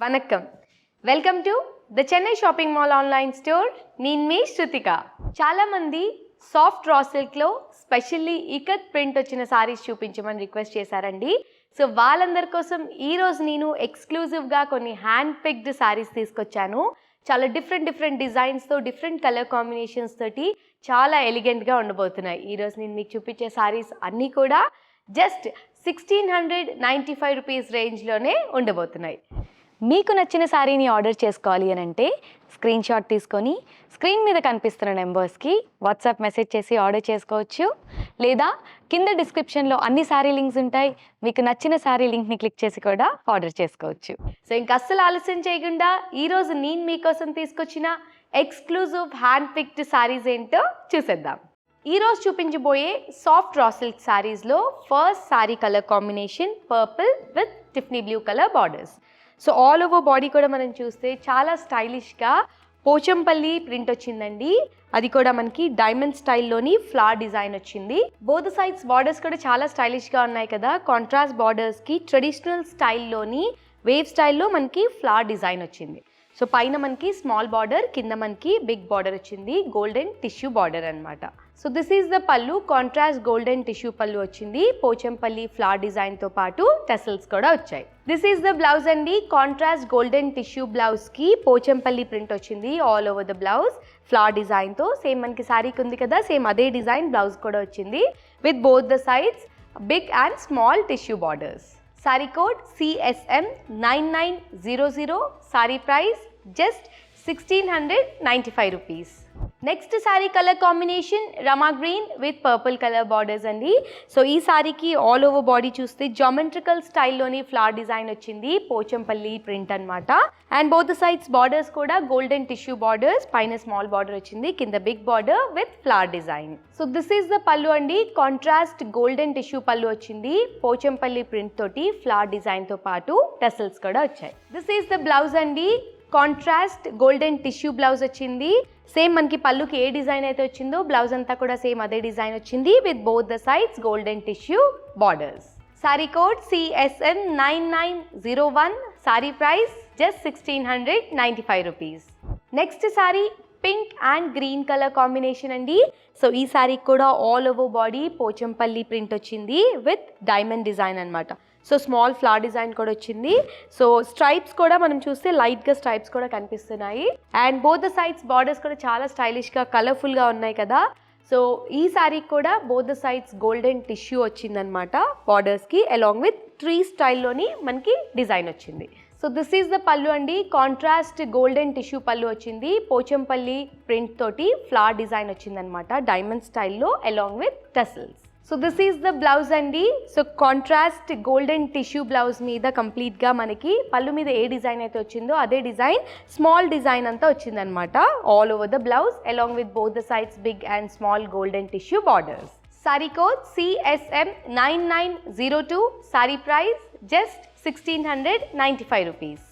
Vanakkam welcome to the Chennai shopping mall online store. నేను మీ శృతిక. చాలామంది soft రా సిల్క్లో స్పెషల్లీ ఇకత్ ప్రింట్ వచ్చిన సారీస్ చూపించమని రిక్వెస్ట్ చేశారండి. సో వాళ్ళందరి కోసం ఈరోజు నేను ఎక్స్క్లూజివ్గా కొన్ని హ్యాండ్ పిక్డ్ సారీస్ తీసుకొచ్చాను. చాలా డిఫరెంట్ డిజైన్స్తో డిఫరెంట్ కలర్ కాంబినేషన్స్ తోటి చాలా ఎలిగెంట్గా ఉండబోతున్నాయి. ఈరోజు నేను మీకు చూపించే సారీస్ అన్నీ కూడా జస్ట్ 1695 రూపీస్ రేంజ్లోనే ఉండబోతున్నాయి. మీకు నచ్చిన శారీని ఆర్డర్ చేసుకోవాలి అని అంటే స్క్రీన్ షాట్ తీసుకొని స్క్రీన్ మీద కనిపిస్తున్న నెంబర్స్కి వాట్సాప్ మెసేజ్ చేసి ఆర్డర్ చేసుకోవచ్చు. లేదా కింద డిస్క్రిప్షన్లో అన్ని శారీ లింక్స్ ఉంటాయి, మీకు నచ్చిన శారీ లింక్ని క్లిక్ చేసి కూడా ఆర్డర్ చేసుకోవచ్చు. సో ఇంకా అస్సలు ఆలస్యం చేయకుండా ఈరోజు నేను మీకోసం తీసుకొచ్చిన ఎక్స్క్లూజివ్ హ్యాండ్ పిక్డ్ శారీస్ ఏంటో చూసేద్దాం. ఈరోజు చూపించబోయే సాఫ్ట్ రా సిల్క్ శారీస్లో first sari colour combination purple with tiffany blue colour borders. So all over body కూడా మనం చూస్తే చాలా స్టైలిష్గా పోచంపల్లి ప్రింట్ వచ్చిందండి. అది కూడా మనకి డైమండ్ స్టైల్లోని ఫ్లవర్ డిజైన్ వచ్చింది. బోత్ సైడ్స్ బార్డర్స్ కూడా చాలా స్టైలిష్గా ఉన్నాయి కదా. కాంట్రాస్ట్ బార్డర్స్కి ట్రెడిషనల్ స్టైల్లోని వేవ్ స్టైల్లో మనకి ఫ్లవర్ డిజైన్ వచ్చింది. సో పైన మనకి స్మాల్ బార్డర్, కింద మనకి బిగ్ బార్డర్ వచ్చింది. గోల్డెన్ టిష్యూ బార్డర్ అనమాట. So this is the pallu. Contrast golden tissue pallu వచ్చింది. పోచంపల్లి ఫ్లవర్ డిజైన్తో పాటు టెసల్స్ కూడా వచ్చాయి. దిస్ ఈజ్ ద బ్లౌజ్ అండి. కాంట్రాస్ట్ గోల్డెన్ టిష్యూ బ్లౌజ్కి పోచంపల్లి ప్రింట్ వచ్చింది all over the blouse flower డిజైన్తో. సేమ్ మనకి శారీకి ఉంది కదా, సేమ్ అదే డిజైన్ బ్లౌజ్ కూడా వచ్చింది with both the sides big and small tissue borders. Sorry code CSM 9900. Saree price just 1695 rupees. Next saree colour combination Rama green with purple colour borders అండి. So ఈ శారీకి ఆల్ ఓవర్ బాడీ చూస్తే geometrical స్టైల్లోని flower design వచ్చింది. Pochampally print అనమాట. And both sides borders కూడా golden tissue borders. పైన small border వచ్చింది, కింద big border with flower design. So this is the pallu అండి. కాంట్రాస్ట్ గోల్డెన్ టిష్యూ పళ్ళు వచ్చింది. పోచంపల్లి ప్రింట్ తోటి ఫ్లవర్ డిజైన్తో పాటు టెసల్స్ కూడా వచ్చాయి. దిస్ ఈజ్ ద బ్లౌజ్ అండి. కాంట్రాస్ట్ గోల్డెన్ టిష్యూ బ్లౌజ్ వచ్చింది. సేమ్ మనకి పళ్ళుకి ఏ డిజైన్ అయితే వచ్చిందో బ్లౌజ్ అంతా కూడా సేమ్ అదే డిజైన్ వచ్చింది with both the sides golden tissue borders. Sorry code CSM 9901. Saree price just 1695 rupees. Next sorry pink and green colour combination అండి. సో ఈ శారీకి కూడా all over body Pochampally print వచ్చింది విత్ డైమండ్ డిజైన్ అనమాట. So small flower design కూడా వచ్చింది. So stripes కూడా మనం చూస్తే లైట్గా స్ట్రైప్స్ కూడా కనిపిస్తున్నాయి. And both the sides borders కూడా చాలా స్టైలిష్గా కలర్ఫుల్గా ఉన్నాయి కదా. సో ఈ శారీకి కూడా both the sides golden tissue వచ్చిందనమాట బార్డర్స్కి, అలాంగ్ విత్ ట్రీ స్టైల్లోని మనకి డిజైన్ వచ్చింది. So this is the pallu అండి. కాంట్రాస్ట్ గోల్డెన్ టిష్యూ పళ్ళు వచ్చింది. పోచంపల్లి ప్రింట్ తోటి ఫ్లవర్ డిజైన్ వచ్చిందనమాట డైమండ్ స్టైల్లో along with tassels. So this is the blouse అండి. So contrast golden tissue blouse మీద కంప్లీట్గా మనకి పళ్ళు మీద ఏ డిజైన్ అయితే వచ్చిందో అదే డిజైన్ స్మాల్ డిజైన్ అంతా వచ్చిందనమాట all over the blouse along with both the sides big and small golden tissue borders. Sorry code CSM 9902. Sari price just 1695 rupees.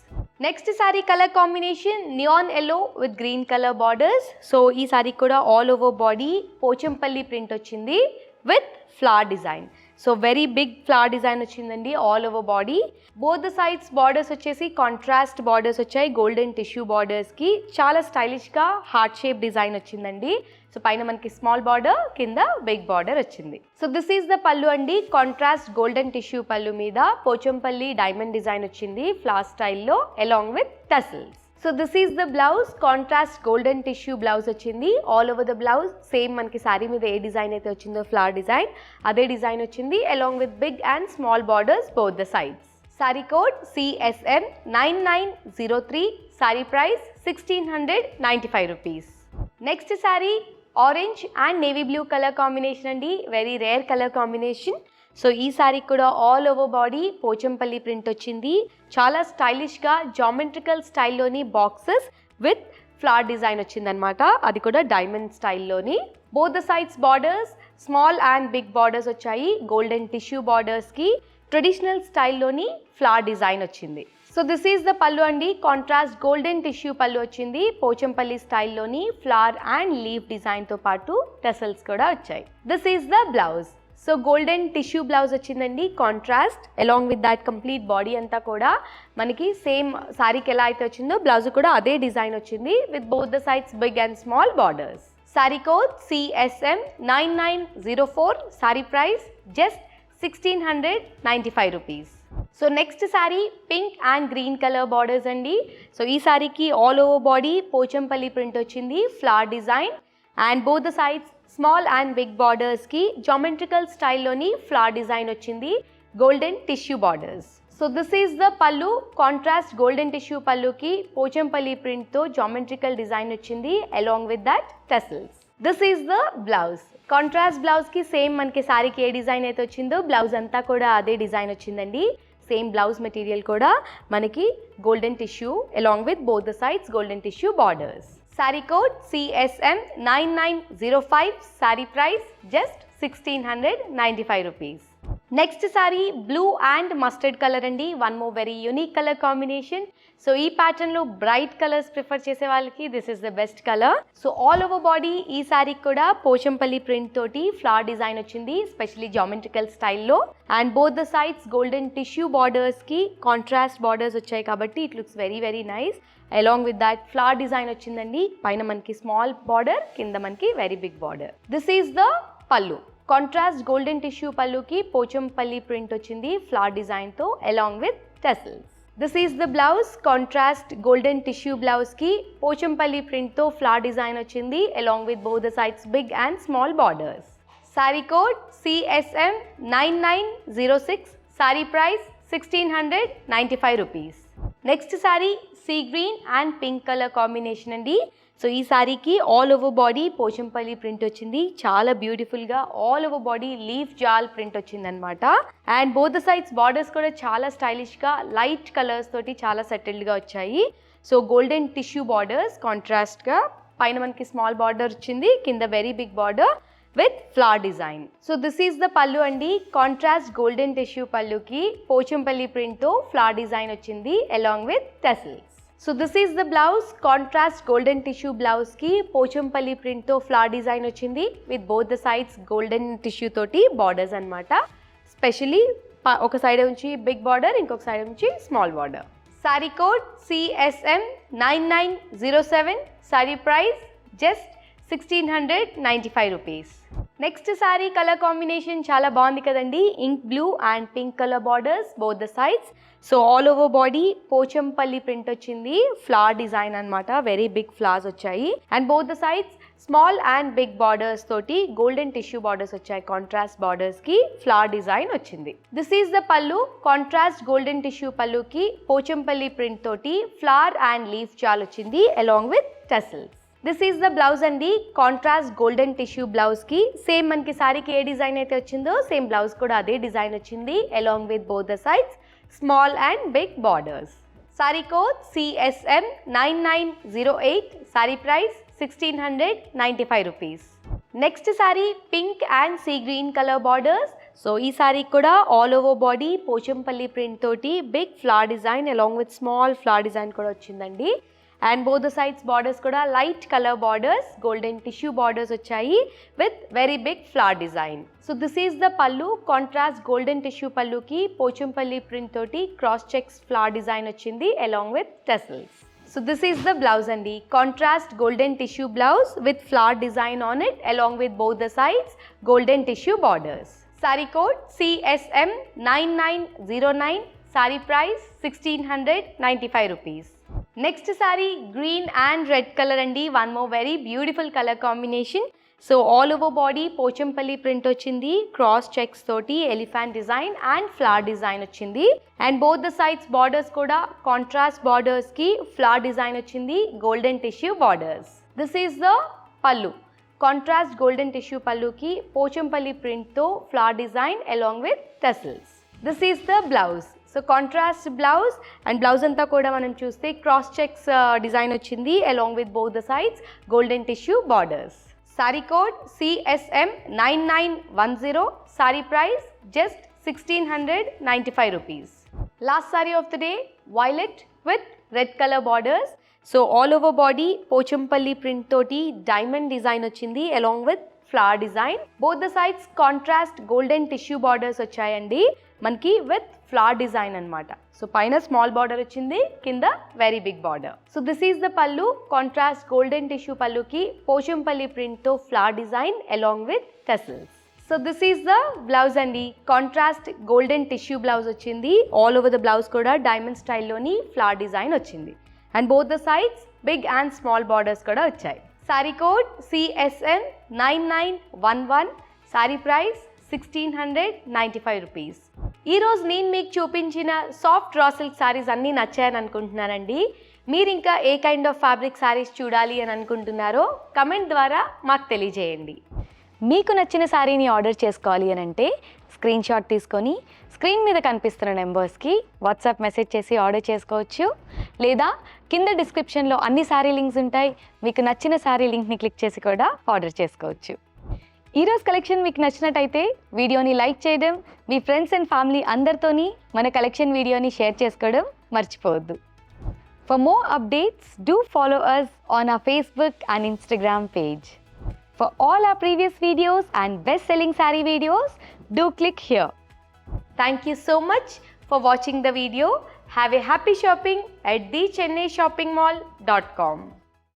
Next sari colour combination neon yellow with green colour borders. So ఈ సారీ కూడా all over body Pochampally print వచ్చింది with flower design. So very big flower design వచ్చిందండి all over body. Both the sides borders వచ్చేసి contrast borders వచ్చాయి golden tissue బార్డర్స్కి. చాలా స్టైలిష్గా heart shape design వచ్చిందండి. So పైన మనకి స్మాల్ బార్డర్, కింద బిగ్ బార్డర్ వచ్చింది. So this is the pallu అండి. కాంట్రాస్ట్ గోల్డెన్ టిష్యూ పళ్ళు మీద పోచంపల్లి డైమండ్ డిజైన్ వచ్చింది ఫ్లవర్ స్టైల్లో along with tassels. So this is the blouse. Contrast golden tissue blouse వచ్చింది all over the blouse. Same మనకి శారీ మీద ఏ డిజైన్ అయితే వచ్చిందో ఫ్లవర్ డిజైన్ అదే డిజైన్ వచ్చింది along with big and small borders both the sides. Sari code CSM 9903. Sari price 1695 rupees. Next sari orange and navy blue colour combination అండి. Very rare colour combination. So ఈ శారీ కూడా all over body Pochampally print వచ్చింది. చాలా స్టైలిష్గా geometrical స్టైల్లోని boxes with flower design వచ్చిందనమాట. అది కూడా డైమండ్ స్టైల్లోని. Both the sides borders small and big borders వచ్చాయి. గోల్డెన్ టిష్యూ బార్డర్స్కి ట్రెడిషనల్ స్టైల్లోని ఫ్లవర్ డిజైన్ వచ్చింది. So this is the pallu అండి. కాంట్రాస్ట్ గోల్డెన్ టిష్యూ పళ్ళు వచ్చింది పోచంపల్లి స్టైల్లోని ఫ్లవర్ అండ్ లీఫ్ డిజైన్తో పాటు టెసల్స్ కూడా వచ్చాయి. This is the blouse. So golden tissue blouse వచ్చిందండి, contrast along with that complete body అంతా కూడా మనకి సేమ్ సారీకి ఎలా అయితే వచ్చిందో బ్లౌజ్ కూడా అదే డిజైన్ వచ్చింది with both the sides big and small borders. Sorry code CSM 9904, sari price just 1695 rupees. So next sorry pink and green colour borders అండి. సో ఈ సారీకి all over body Pochampally print వచ్చింది, flower design and both the sides small and big బార్డర్స్కి geometrical స్టైల్లోని flower design వచ్చింది, golden tissue borders. So this is the pallu, contrast golden tissue పళ్ళుకి పోచంపల్లి ప్రింట్తో geometrical design వచ్చింది along with that tassels. This is the blouse, contrast బ్లౌజ్కి same మనకి సారీకి ఏ design అయితే వచ్చిందో బ్లౌజ్ అంతా కూడా అదే డిజైన్ వచ్చిందండి. సేమ్ బ్లౌజ్ మెటీరియల్ కూడా మనకి golden tissue along with both the sides golden tissue borders. Sorry code CSM 9905, sari price just 1695 rupees. Next sari blue and mustard colour అండి, one more very unique colour combination. So ఈ ప్యాటర్న్లో bright colours prefer చేసే వాళ్ళకి this is the best colour. So all over body ఈ సారీకి కూడా Pochampally print తోటి flower design వచ్చింది, స్పెషలీ జామెట్రికల్ స్టైల్లో and both the sides golden tissue బార్డర్స్కి కాంట్రాస్ట్ బార్డర్స్ వచ్చాయి కాబట్టి it looks very very nice. Along with that flower design వచ్చిందండి, పైన మనకి స్మాల్ బార్డర్, కింద మనకి very big border. This is the pallu, contrast golden tissue పళ్ళుకి పోచంపల్లి ప్రింట్ వచ్చింది ఫ్లవర్ డిజైన్తో along with tassels. This is the blouse, contrast golden tissue బ్లౌజ్కి పోచంపల్లి ప్రింట్తో ఫ్లవర్ డిజైన్ వచ్చింది along with both the sides big and small borders. Sorry code CSM 9906, saree price 1695 rupees. Next sari sea green and pink colour combination అండి. So ఈ సారీకి all over body Pochampally print వచ్చింది, చాలా బ్యూటిఫుల్గా all over body leaf జాల్ print వచ్చిందనమాట and both the sides borders కూడా చాలా స్టైలిష్గా లైట్ కలర్స్ తోటి చాలా సెటిల్డ్గా వచ్చాయి. సో గోల్డెన్ టిష్యూ బార్డర్స్ కాంట్రాస్ట్గా, పైన మనకి స్మాల్ బార్డర్ వచ్చింది, కింద very big border with flower design. So this is the pallu అండి, కాంట్రాస్ట్ గోల్డెన్ టిష్యూ పళ్ళుకి పోచంపల్లి ప్రింట్తో ఫ్లవర్ డిజైన్ వచ్చింది along with tassels. So this is the blouse, contrast golden tissue బ్లౌజ్కి పోచంపల్లి ప్రింట్తో ఫ్లవర్ డిజైన్ వచ్చింది with both the sides golden tissue తోటి borders అనమాట. Specially ఒక సైడ్ నుంచి బిగ్ బార్డర్, ఇంకొక సైడ్ నుంచి small border. Saree code CSM 9907, saree price just 1695 rupees. Next sari colour combination చాలా బాగుంది కదండి, ink blue and pink colour borders both the sides. So all over body Pochampally print వచ్చింది, flower design అనమాట, very big flowers వచ్చాయి and both the sides small and big borders తోటి golden tissue borders వచ్చాయి, contrast బార్డర్స్కి flower design వచ్చింది. This is the pallu, contrast golden tissue పళ్ళుకి Pochampally print తోటి flower and leaf jaal వచ్చింది along with tassels. This is the blouse అండి, contrast golden tissue బ్లౌజ్కి same మనకి సారీకి ఏ డిజైన్ అయితే వచ్చిందో సేమ్ బ్లౌజ్ కూడా అదే డిజైన్ వచ్చింది along with both the sides small and big borders. Sorry code CSM 9908, sari price 1695 rupees. Next sorry pink and sea green colour borders. So ఈ సారీ కూడా all over body Pochampally print తోటి big flower design along with small flower design కూడా వచ్చిందండి and both the sides borders కూడా light colour borders, golden tissue borders వచ్చాయి with very big flower design. So this is the pallu, contrast golden tissue పళ్ళుకి Pochampally print తోటి cross checks flower design వచ్చింది along with tassels. So this is the blouse అండి, contrast golden tissue blouse with flower design on it along with both the sides golden tissue borders. Sorry code CSM 9909, sari price 1695 rupees. Next sari green and red colour అండి, one more very beautiful colour combination. So all over body Pochampally print వచ్చింది, cross checks తోటి elephant design and flower design వచ్చింది and both the sides borders కూడా contrast బార్డర్స్కి flower design వచ్చింది, golden tissue borders. This is the pallu, contrast golden tissue పళ్ళుకి పోచంపల్లి ప్రింట్తో flower design along with tassels. This is the blouse. So contrast blouse and blouse అంతా కూడా మనం చూస్తే cross checks design వచ్చింది along with both the sides golden tissue borders. Sorry code CSM 9910, sari price just 1695 rupees. Last sari of the day, violet with red colour borders. So all over body Pochampally print తోటి diamond design వచ్చింది along with flower design. Both the sides contrast golden tissue borders వచ్చాయండి మనకి with flower design అన్నమాట. So పైన small border వచ్చింది, కింద very big border. So this is the pallu. Contrast golden tissue పల్లుకి పోచంపల్లి ప్రింట్తో flower design along with tassels. So this is the blouse అండి. Contrast golden tissue blouse వచ్చింది. ఆల్ ఓవర్ ద బ్లౌజ్ కూడా diamond స్టైల్లోని flower design వచ్చింది. And both the sides big and small borders కూడా వచ్చాయి. Sari code CSN 9911. Sari price 1695 rupees. ఈరోజు నేను మీకు చూపించిన సాఫ్ట్ రా సిల్క్ శారీస్ అన్నీ నచ్చాయని అనుకుంటున్నానండి. మీరు ఇంకా ఏ కైండ్ ఆఫ్ ఫ్యాబ్రిక్ శారీస్ చూడాలి అని అనుకుంటున్నారో కమెంట్ ద్వారా మాకు తెలియజేయండి. మీకు నచ్చిన శారీని ఆర్డర్ చేసుకోవాలి అని అంటే స్క్రీన్ షాట్ తీసుకొని స్క్రీన్ మీద కనిపిస్తున్న నెంబర్స్కి వాట్సాప్ మెసేజ్ చేసి ఆర్డర్ చేసుకోవచ్చు. లేదా కింద డిస్క్రిప్షన్లో అన్ని శారీ లింక్స్ ఉంటాయి, మీకు నచ్చిన శారీ లింక్ని క్లిక్ చేసి కూడా ఆర్డర్ చేసుకోవచ్చు. ఈరోజు కలెక్షన్ మీకు నచ్చినట్టయితే వీడియోని లైక్ చేయడం, మీ ఫ్రెండ్స్ అండ్ ఫ్యామిలీ అందరితోని మన కలెక్షన్ వీడియోని షేర్ చేసుకోవడం మర్చిపోవద్దు. For more updates do follow us on our Facebook and Instagram page. For all our previous videos and best-selling saree videos, do click here. Thank you so much for watching the video. Have a happy shopping at thechennai shopping mall.com.